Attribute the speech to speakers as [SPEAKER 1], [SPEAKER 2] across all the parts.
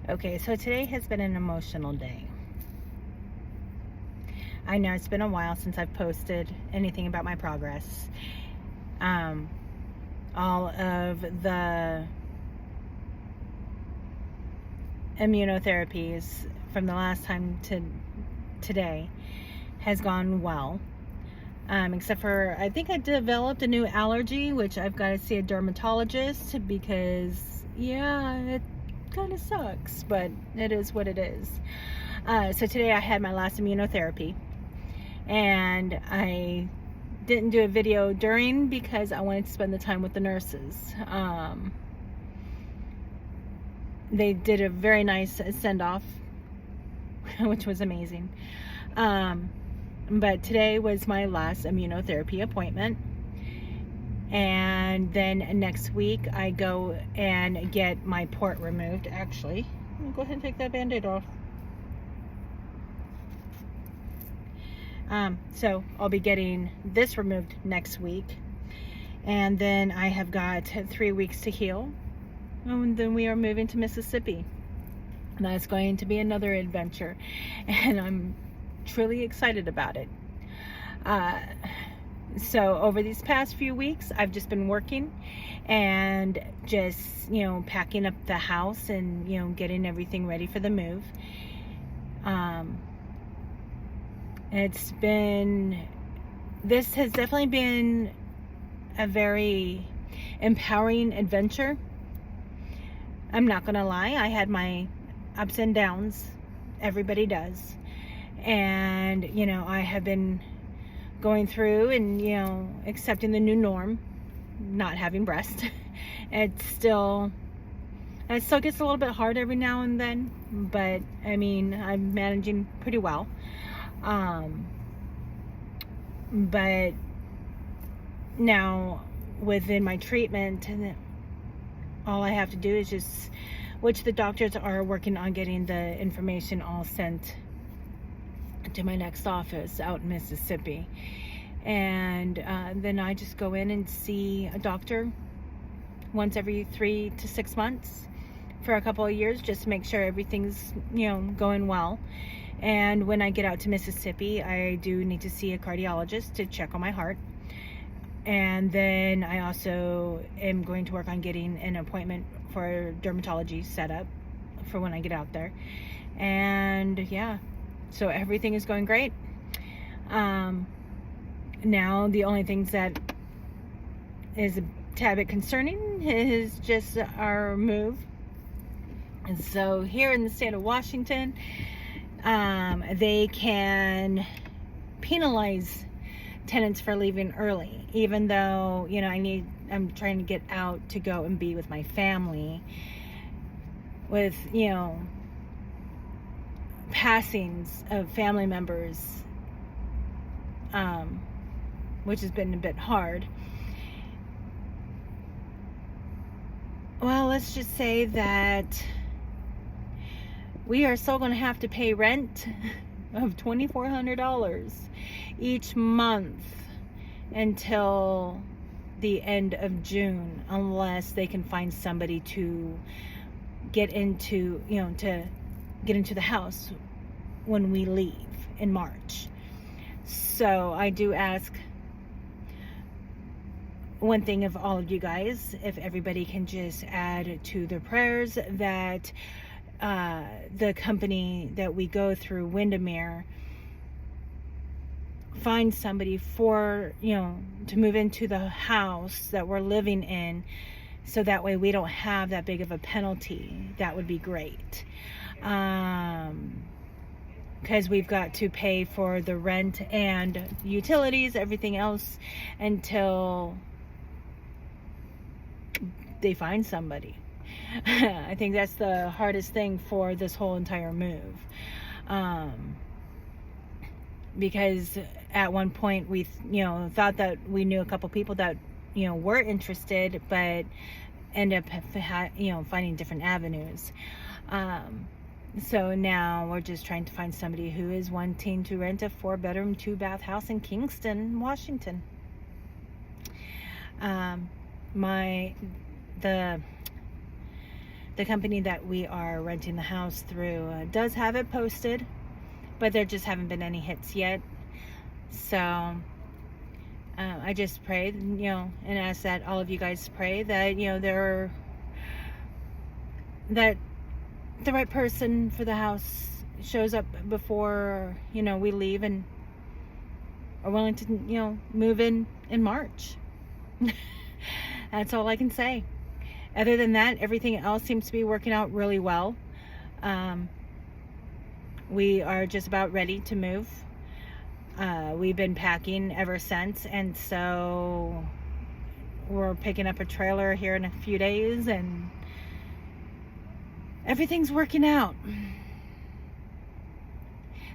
[SPEAKER 1] Okay, so today has been an emotional day. I know it's been a while since I've posted anything about my progress. Um, all of the immunotherapies from the last time to today has gone well. Except for, I think I developed a new allergy, which I've got to see a dermatologist because, yeah, it kind of sucks, but it is what it is. So today I had my last immunotherapy, and I didn't do a video during because I wanted to spend the time with the nurses. They did a very nice send-off, which was amazing. But today was my last immunotherapy appointment. And then next week I go and get my port removed. Actually, let me go ahead and take that Band-Aid off. So I'll be getting this removed next week. And then I have got 3 weeks to heal. And then we are moving to Mississippi. And that's going to be another adventure. And I'm truly excited about it. So over these past few weeks, I've just been working and just, packing up the house and, getting everything ready for the move. This has definitely been a very empowering adventure. I'm not gonna lie, I had my ups and downs. Everybody does. And, I have been going through and, accepting the new norm, not having breast. It still gets a little bit hard every now and then, but I'm managing pretty well. But now within my treatment, all I have to do is which the doctors are working on getting the information all sent to my next office out in Mississippi. And then I just go in and see a doctor once every 3 to 6 months for a couple of years, just to make sure everything's, going well. And when I get out to Mississippi, I do need to see a cardiologist to check on my heart. And then I also am going to work on getting an appointment for dermatology set up for when I get out there. And yeah, so everything is going great. Now the only things that is a tad bit concerning is just our move. And so here in the state of Washington, they can penalize tenants for leaving early, even though, I'm trying to get out to go and be with my family with, passings of family members, which has been a bit hard. Well, let's just say that we are still going to have to pay rent of $2,400 each month until the end of June, unless they can find somebody to get into, the house when we leave in March. So I do ask one thing of all of you guys, if everybody can just add to their prayers that the company that we go through, Windermere, find somebody for, to move into the house that we're living in, so that way we don't have that big of a penalty. That would be great. Because we've got to pay for the rent and utilities, everything else, until they find somebody. I think that's the hardest thing for this whole entire move. Because at one point we, thought that we knew a couple people that, were interested, but end up, finding different avenues. So now we're just trying to find somebody who is wanting to rent a 4-bedroom, 2-bath house in Kingston, Washington. The the company that we are renting the house through does have it posted, but there just haven't been any hits yet. So I just pray, and ask that all of you guys pray that, that the right person for the house shows up before, we leave, and are willing to, move in March. That's all I can say. Other than that, everything else seems to be working out really well. We are just about ready to move. We've been packing ever since, and so we're picking up a trailer here in a few days, and everything's working out.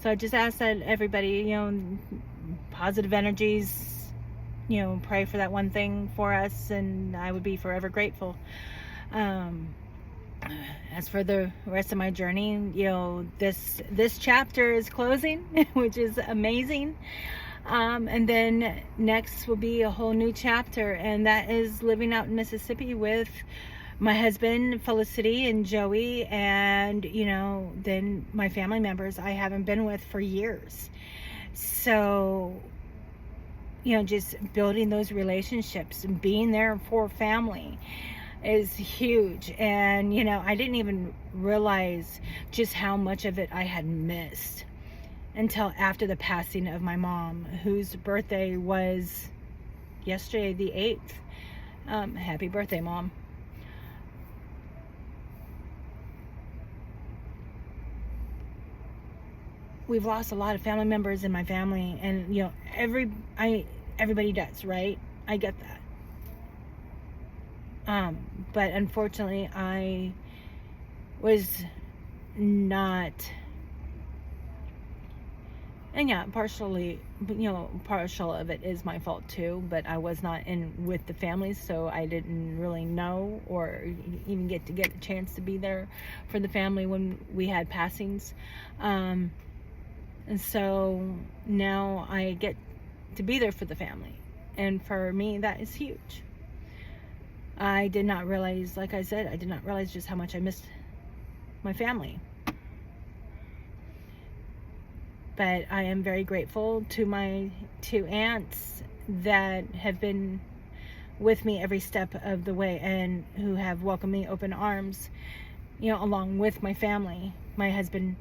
[SPEAKER 1] So I just ask that everybody, positive energies, pray for that one thing for us, and I would be forever grateful. As for the rest of my journey, this chapter is closing, which is amazing. And then next will be a whole new chapter, and that is living out in Mississippi with my husband, Felicity, and Joey, and, then my family members I haven't been with for years. So, just building those relationships and being there for family is huge. And, I didn't even realize just how much of it I had missed until after the passing of my mom, whose birthday was yesterday, the 8th. Happy birthday, Mom. We've lost a lot of family members in my family, and everybody does, right? I get that. But unfortunately, I was not, and partial of it is my fault too, but I was not in with the families, so I didn't really know or even get a chance to be there for the family when we had passings. And so now I get to be there for the family. And for me, that is huge. I did not realize, like I said, I did not realize just how much I missed my family. But I am very grateful to my 2 aunts that have been with me every step of the way and who have welcomed me open arms, along with my family, my husband,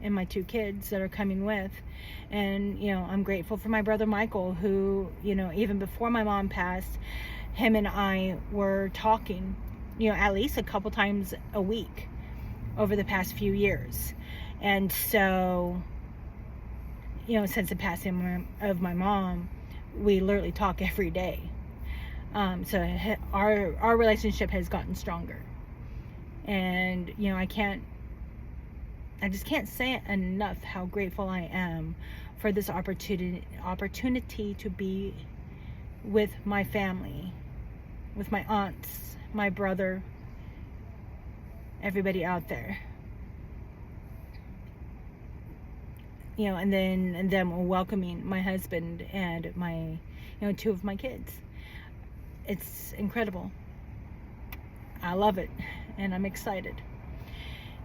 [SPEAKER 1] and my 2 kids that are coming with. And I'm grateful for my brother Michael, who even before my mom passed, him and I were talking at least a couple times a week over the past few years. And so since the passing of my mom, we literally talk every day. So our relationship has gotten stronger, and I just can't say enough how grateful I am for this opportunity to be with my family, with my aunts, my brother, everybody out there. And them welcoming my husband and my, 2 of my kids. It's incredible. I love it, and I'm excited.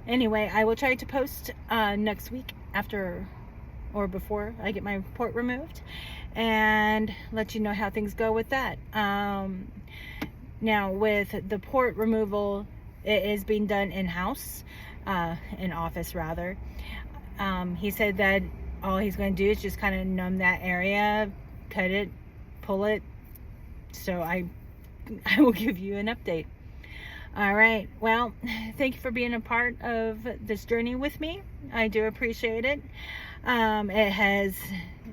[SPEAKER 1] Anyway, I will try to post next week after or before I get my port removed, and let you know how things go with that. Now, with the port removal, it is being done in-house, in office rather. He said that all he's going to do is just kind of numb that area, cut it, pull it. So I will give you an update. All right. Well, thank you for being a part of this journey with me. I do appreciate it. It has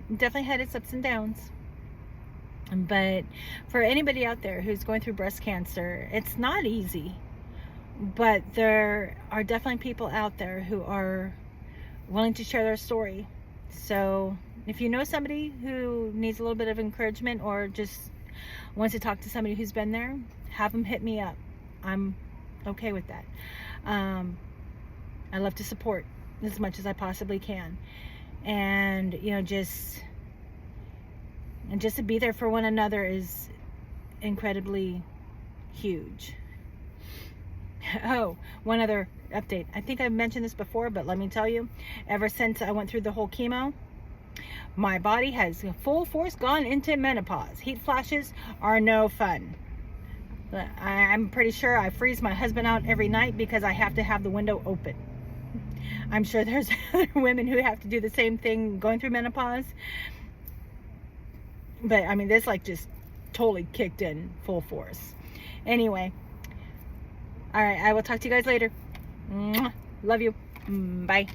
[SPEAKER 1] definitely had its ups and downs. But for anybody out there who's going through breast cancer, it's not easy. But there are definitely people out there who are willing to share their story. So if you know somebody who needs a little bit of encouragement or just wants to talk to somebody who's been there, have them hit me up. I'm okay with that. I love to support as much as I possibly can, and just to be there for one another is incredibly huge. Oh, one other update. I think I mentioned this before, but let me tell you, ever since I went through the whole chemo, my body has full force gone into menopause. Heat flashes are no fun. I'm pretty sure I freeze my husband out every night because I have to have the window open. I'm sure there's other women who have to do the same thing going through menopause. But I mean, this like just totally kicked in full force. Anyway, all right, I will talk to you guys later. Mwah. Love you. Bye.